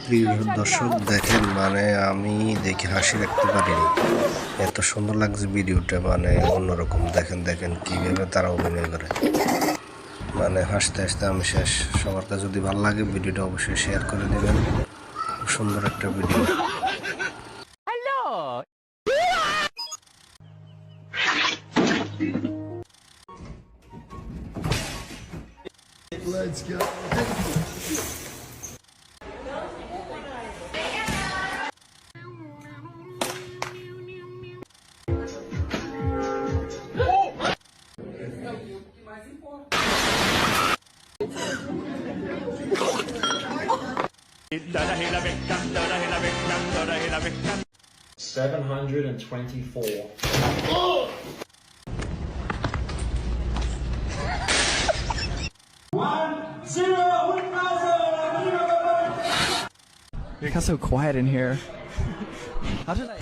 প্রিয় দর্শক দেখেন মানে আমি দেখে হাসি রাখতে পারিনি, এত সুন্দর লাগছে ভিডিওটা, মানে অন্যরকম। দেখেন দেখেন কীভাবে তারা অভিনয় করে, মানে হাসতে হাসতে আমি শেষ। সবার কাছে যদি ভালো লাগে ভিডিওটা অবশ্যই শেয়ার করে দেবেন। খুব সুন্দর একটা video. Let's go. Hela veckan, döda hela veckan, döda hela veckan. 724. It got so quiet in here. How did I?